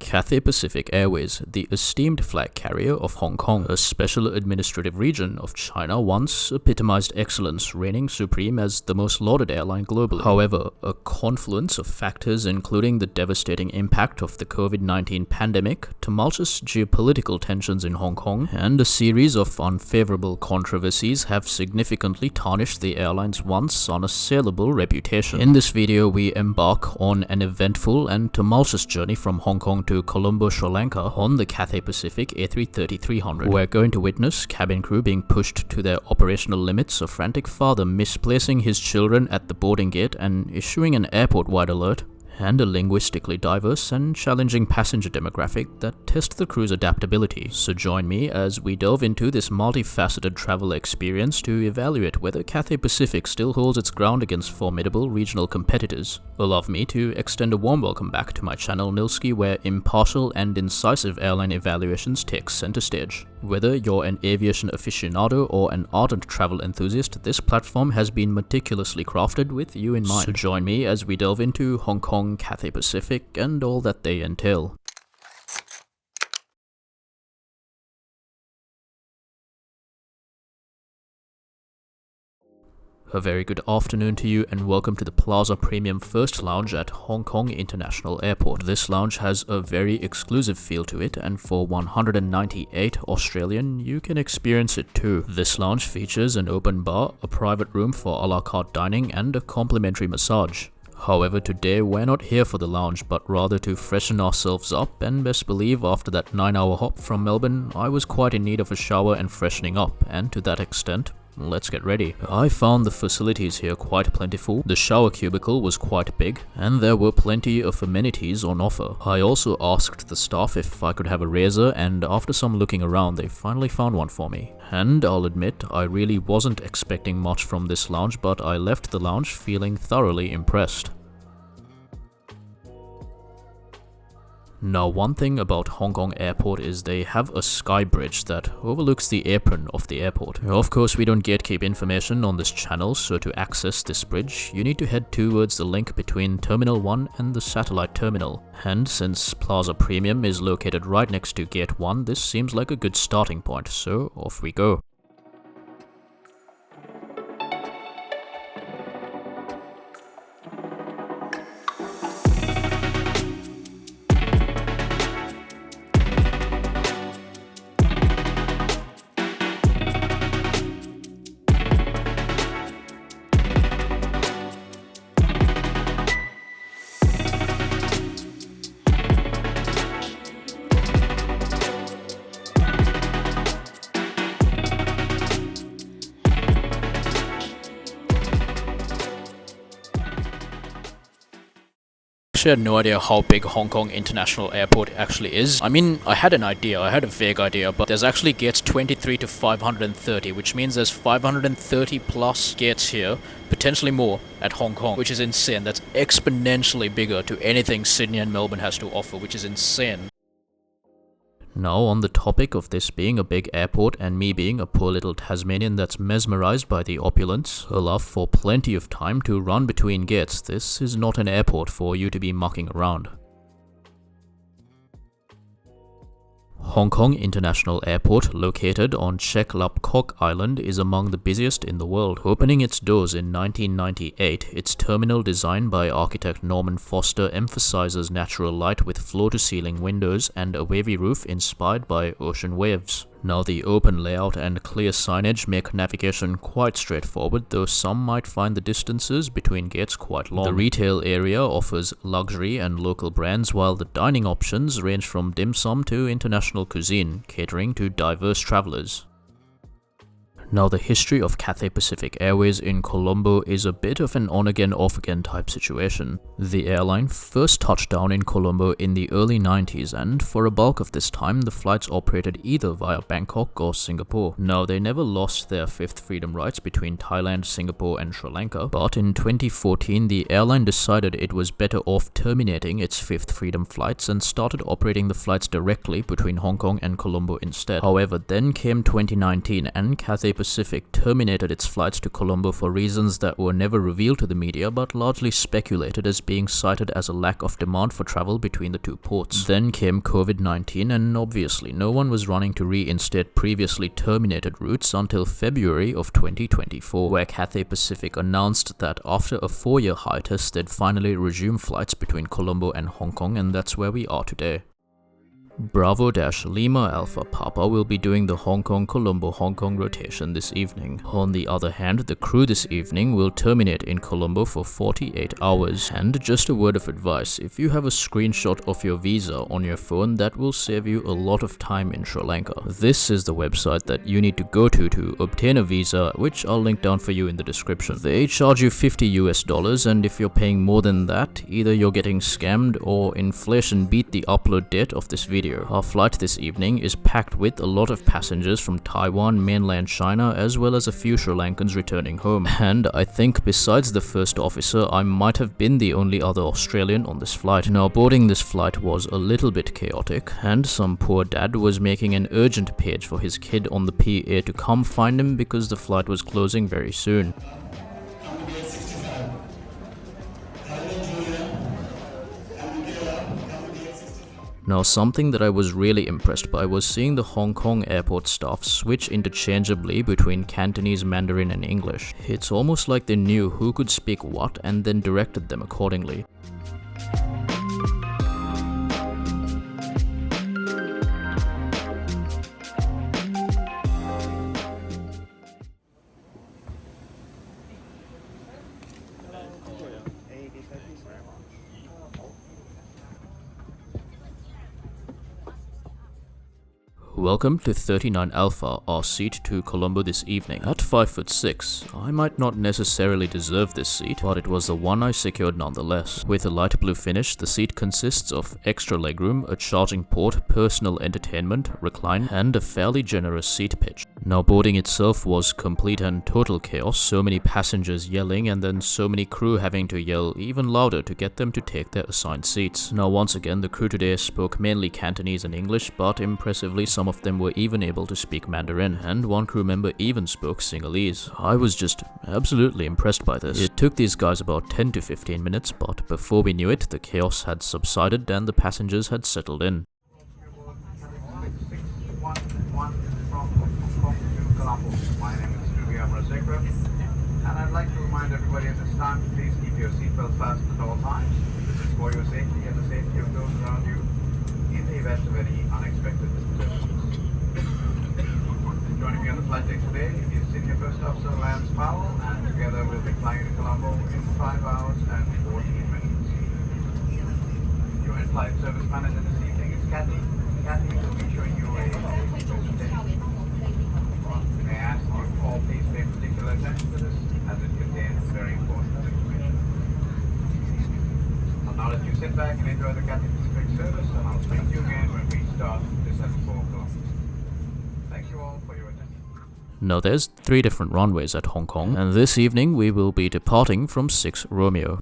Cathay Pacific Airways, the esteemed flag carrier of Hong Kong, a special administrative region of China, once epitomized excellence, reigning supreme as the most lauded airline globally. However, a confluence of factors including the devastating impact of the COVID-19 pandemic, tumultuous geopolitical tensions in Hong Kong, and a series of unfavorable controversies have significantly tarnished the airline's once unassailable reputation. In this video, we embark on an eventful and tumultuous journey from Hong Kong to Colombo, Sri Lanka on the Cathay Pacific A330-300. We're going to witness cabin crew being pushed to their operational limits, a frantic father misplacing his children at the boarding gate and issuing an airport-wide alert, and a linguistically diverse and challenging passenger demographic that test the crew's adaptability. So join me as we delve into this multifaceted travel experience to evaluate whether Cathay Pacific still holds its ground against formidable regional competitors. Allow me to extend a warm welcome back to my channel Nilski, where impartial and incisive airline evaluations take center stage. Whether you're an aviation aficionado or an ardent travel enthusiast, this platform has been meticulously crafted with you in mind. So join me as we delve into Hong Kong, Cathay Pacific, and all that they entail. A very good afternoon to you and welcome to the Plaza Premium First Lounge at Hong Kong International Airport. This lounge has a very exclusive feel to it, and for 198 Australian, you can experience it too. This lounge features an open bar, a private room for a la carte dining, and a complimentary massage. However, today we're not here for the lounge, but rather to freshen ourselves up, and best believe after that 9-hour hop from Melbourne, I was quite in need of a shower and freshening up, and to that extent, let's get ready. I found the facilities here quite plentiful, the shower cubicle was quite big, and there were plenty of amenities on offer. I also asked the staff if I could have a razor, and after some looking around, they finally found one for me. And I'll admit, I really wasn't expecting much from this lounge, but I left the lounge feeling thoroughly impressed. Now, one thing about Hong Kong Airport is they have a sky bridge that overlooks the apron of the airport. Of course, we don't gatekeep information on this channel, so to access this bridge, you need to head towards the link between Terminal 1 and the satellite terminal. And since Plaza Premium is located right next to Gate 1, this seems like a good starting point, so off we go. I had no idea how big Hong Kong International Airport actually is. I mean, I had an idea, I had a vague idea, but there's actually gates 23 to 530, which means there's 530 plus gates here, potentially more, at Hong Kong, which is insane. That's exponentially bigger to anything Sydney and Melbourne has to offer, which is insane. Now, on the topic of this being a big airport and me being a poor little Tasmanian that's mesmerized by the opulence, allow for plenty of time to run between gates. This is not an airport for you to be mucking around. Hong Kong International Airport, located on Chek Lap Kok Island, is among the busiest in the world. Opening its doors in 1998, its terminal designed by architect Norman Foster emphasizes natural light with floor-to-ceiling windows and a wavy roof inspired by ocean waves. Now, the open layout and clear signage make navigation quite straightforward, though some might find the distances between gates quite long. The retail area offers luxury and local brands, while the dining options range from dim sum to international cuisine, catering to diverse travelers. Now, the history of Cathay Pacific Airways in Colombo is a bit of an on-again, off-again type situation. The airline first touched down in Colombo in the early 90s, and for a bulk of this time, the flights operated either via Bangkok or Singapore. Now, they never lost their fifth freedom rights between Thailand, Singapore, and Sri Lanka, but in 2014, the airline decided it was better off terminating its fifth freedom flights and started operating the flights directly between Hong Kong and Colombo instead. However, then came 2019, and Cathay Pacific terminated its flights to Colombo for reasons that were never revealed to the media but largely speculated as being cited as a lack of demand for travel between the two ports. Then came COVID-19, and obviously no one was running to reinstate previously terminated routes until February of 2024, where Cathay Pacific announced that after a 4-year hiatus they'd finally resume flights between Colombo and Hong Kong, and that's where we are today. Bravo-Lima Alpha Papa will be doing the Hong Kong-Colombo-Hong Kong rotation this evening. On the other hand, the crew this evening will terminate in Colombo for 48 hours. And just a word of advice, if you have a screenshot of your visa on your phone, that will save you a lot of time in Sri Lanka. This is the website that you need to go to obtain a visa, which I'll link down for you in the description. They charge you $50 and if you're paying more than that, either you're getting scammed or inflation beat the upload date of this video. Our flight this evening is packed with a lot of passengers from Taiwan, mainland China, as well as a few Sri Lankans returning home. And I think besides the first officer, I might have been the only other Australian on this flight. Now, boarding this flight was a little bit chaotic, and some poor dad was making an urgent page for his kid on the PA to come find him because the flight was closing very soon. Now, something that I was really impressed by was seeing the Hong Kong airport staff switch interchangeably between Cantonese, Mandarin and English. It's almost like they knew who could speak what and then directed them accordingly. Welcome to 39 Alpha, our seat to Colombo this evening. At 5'6", I might not necessarily deserve this seat, but it was the one I secured nonetheless. With a light blue finish, the seat consists of extra legroom, a charging port, personal entertainment, recline, and a fairly generous seat pitch. Now, boarding itself was complete and total chaos, so many passengers yelling and then so many crew having to yell even louder to get them to take their assigned seats. Now, once again, the crew today spoke mainly Cantonese and English, but impressively some of them were even able to speak Mandarin, and one crew member even spoke Sinhalese. I was just absolutely impressed by this. It took these guys about 10 to 15 minutes, but before we knew it, the chaos had subsided and the passengers had settled in. And I'd like to remind everybody at this time to please keep your seatbelts fastened at all times. This is for your safety and the safety of those around you in the event of any unexpected disturbances. Joining me on the flight deck today is Senior First Officer Lance Powell, and together we'll be flying to Colombo in 5 hours and 14 minutes. Your in-flight service manager this evening is Cathy. Cathy will be showing you a safety presentation. May I ask you all please pay particular attention to this, as it contains very important information. I'll now let you sit back and enjoy the Cathay Pacific service, and I'll speak to you again when we start descent for Colombo. Thank you all for your attention. Now, there's 3 different runways at Hong Kong, and this evening we will be departing from 6 Romeo.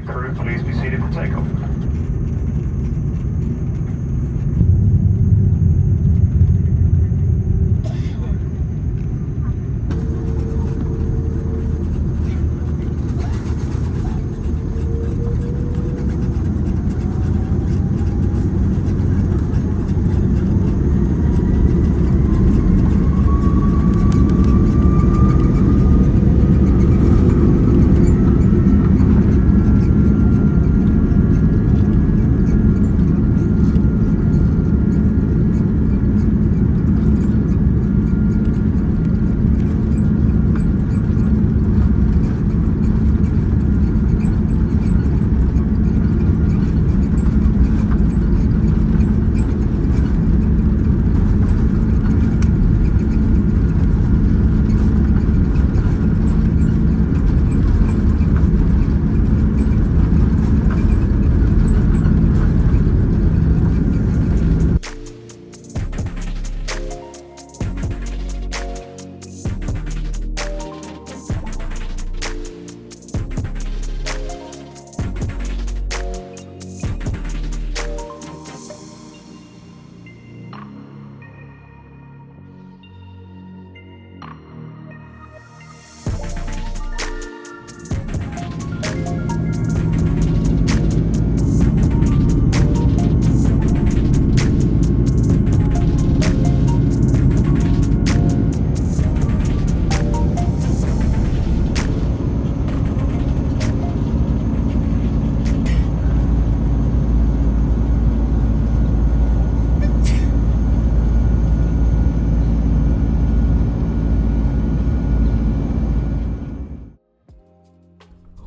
Crew, please be seated for takeoff.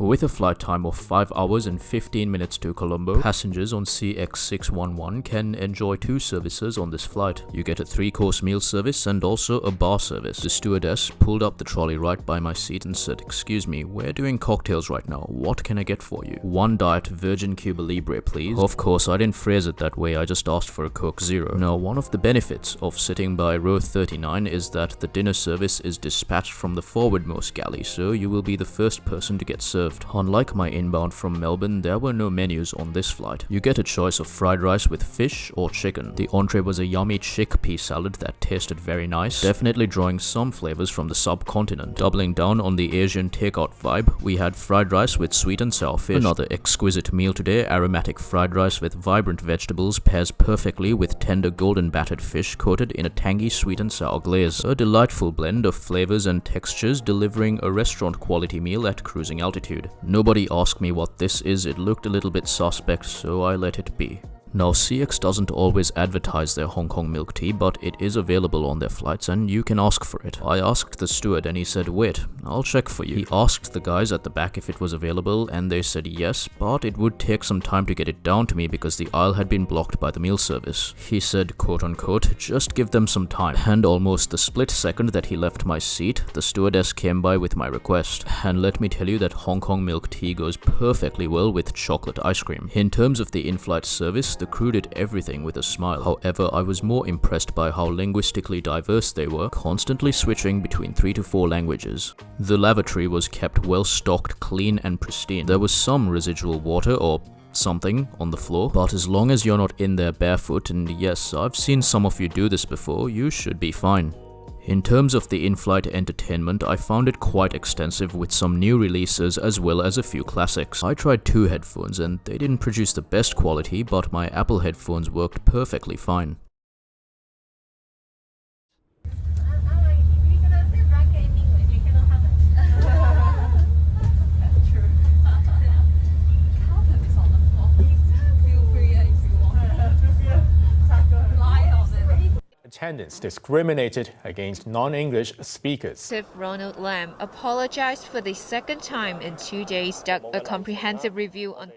With a flight time of 5 hours and 15 minutes to Colombo, passengers on CX611 can enjoy 2 services on this flight. You get a 3-course meal service and also a bar service. The stewardess pulled up the trolley right by my seat and said, "Excuse me, we're doing cocktails right now. What can I get for you?" "1 Diet Virgin Cuba Libre, please." Of course, I didn't phrase it that way, I just asked for a Coke Zero. Now, one of the benefits of sitting by row 39 is that the dinner service is dispatched from the forwardmost galley, so you will be the first person to get served. Unlike my inbound from Melbourne, there were no menus on this flight. You get a choice of fried rice with fish or chicken. The entree was a yummy chickpea salad that tasted very nice, definitely drawing some flavors from the subcontinent. Doubling down on the Asian takeout vibe, we had fried rice with sweet and sour fish. Another exquisite meal today, aromatic fried rice with vibrant vegetables pairs perfectly with tender golden battered fish coated in a tangy sweet and sour glaze. A delightful blend of flavors and textures, delivering a restaurant quality meal at cruising altitude. Nobody asked me what this is, it looked a little bit suspect, so I let it be. Now, CX doesn't always advertise their Hong Kong milk tea, but it is available on their flights and you can ask for it. I asked the steward and he said, "Wait, I'll check for you." He asked the guys at the back if it was available and they said yes, but it would take some time to get it down to me because the aisle had been blocked by the meal service. He said, quote unquote, "Just give them some time." And almost the split second that he left my seat, the stewardess came by with my request. And let me tell you that Hong Kong milk tea goes perfectly well with chocolate ice cream. In terms of the in-flight service, the crew did everything with a smile. However, I was more impressed by how linguistically diverse they were, constantly switching between 3 to 4 languages. The lavatory was kept well stocked, clean and pristine. There was some residual water or something on the floor, but as long as you're not in there barefoot, and yes, I've seen some of you do this before, you should be fine. In terms of the in-flight entertainment, I found it quite extensive with some new releases as well as a few classics. I tried 2 headphones and they didn't produce the best quality, but my Apple headphones worked perfectly fine. Attendants discriminated against non-English speakers. Ronald Lam apologized for the second time in 2 days. A comprehensive review on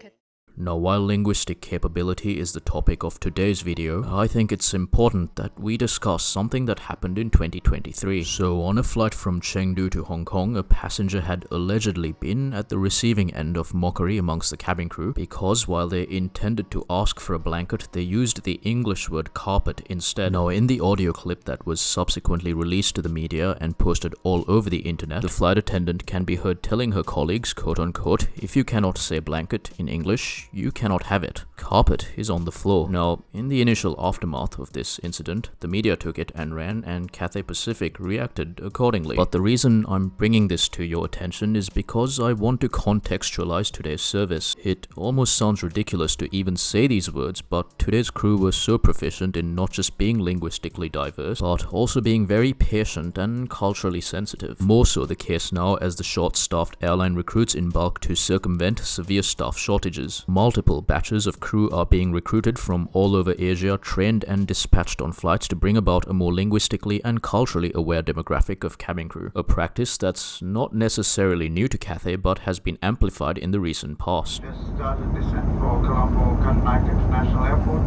Now, while linguistic capability is the topic of today's video, I think it's important that we discuss something that happened in 2023. So, on a flight from Chengdu to Hong Kong, a passenger had allegedly been at the receiving end of mockery amongst the cabin crew because while they intended to ask for a blanket, they used the English word carpet instead. Now, in the audio clip that was subsequently released to the media and posted all over the internet, the flight attendant can be heard telling her colleagues, quote unquote, "If you cannot say blanket in English, you cannot have it. Carpet is on the floor." Now, in the initial aftermath of this incident, the media took it and ran, and Cathay Pacific reacted accordingly. But the reason I'm bringing this to your attention is because I want to contextualize today's service. It almost sounds ridiculous to even say these words, but today's crew was so proficient in not just being linguistically diverse, but also being very patient and culturally sensitive. More so the case now as the short-staffed airline recruits in bulk to circumvent severe staff shortages. Multiple batches of crew are being recruited from all over Asia, trained and dispatched on flights to bring about a more linguistically and culturally aware demographic of cabin crew. A practice that's not necessarily new to Cathay but has been amplified in the recent past. Just started descent for Colombo International Airport.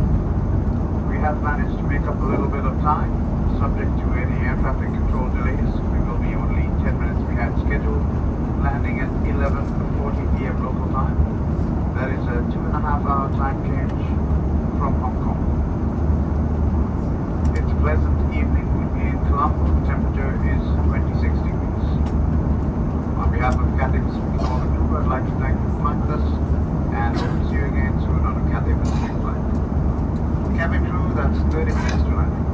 We have managed to make up a little bit of time, subject to any air traffic control delays. We will be only 10 minutes behind schedule, landing at 11:40 p.m. local time. That is a 2.5-hour time change from Hong Kong. It's a pleasant evening in Colombo. The temperature is 26 degrees. On behalf of Cathay Pacific all the crew, I'd like to thank you for flying with us and hope to see you again soon on a Cathay Pacific flight. Cabin crew, that's 30 minutes to landing.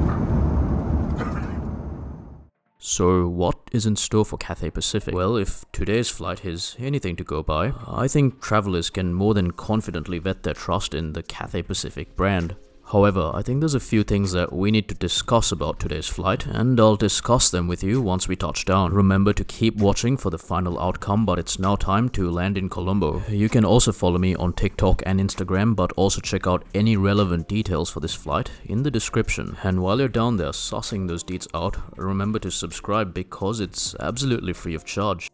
So what is in store for Cathay Pacific? Well, if today's flight is anything to go by, I think travelers can more than confidently vet their trust in the Cathay Pacific brand. However, I think there's a few things that we need to discuss about today's flight, and I'll discuss them with you once we touch down. Remember to keep watching for the final outcome, but it's now time to land in Colombo. You can also follow me on TikTok and Instagram, but also check out any relevant details for this flight in the description. And while you're down there sussing those deets out, remember to subscribe because it's absolutely free of charge.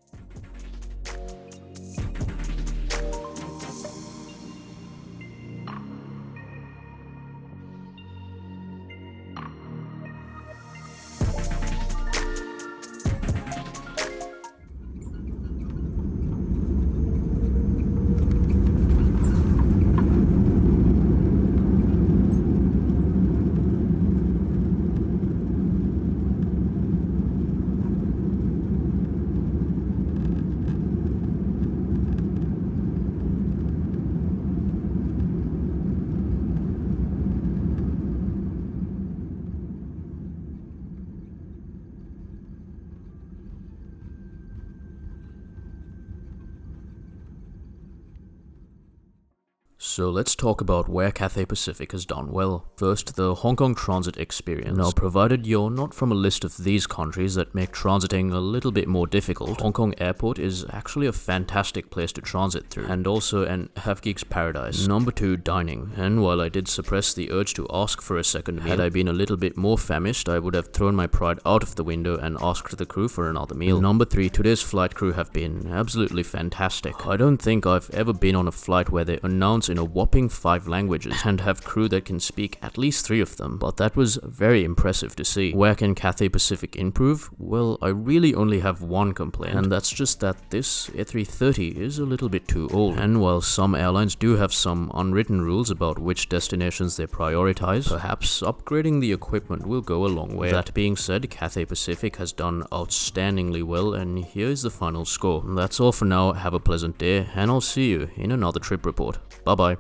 So let's talk about where Cathay Pacific has done well. First, the Hong Kong transit experience. Now, provided you're not from a list of these countries that make transiting a little bit more difficult, Hong Kong Airport is actually a fantastic place to transit through, and also an have-geek's paradise. Number 2, dining. And while I did suppress the urge to ask for a second meal, had I been a little bit more famished, I would have thrown my pride out of the window and asked the crew for another meal. Number 3, today's flight crew have been absolutely fantastic. I don't think I've ever been on a flight where they announce in a whopping 5 languages and have crew that can speak at least 3 of them, but that was very impressive to see. Where can Cathay Pacific improve? Well, I really only have one complaint, and that's just that this A330 is a little bit too old. And while some airlines do have some unwritten rules about which destinations they prioritize, perhaps upgrading the equipment will go a long way. That being said, Cathay Pacific has done outstandingly well, and here is the final score. That's all for now. Have a pleasant day, and I'll see you in another trip report. Bye bye.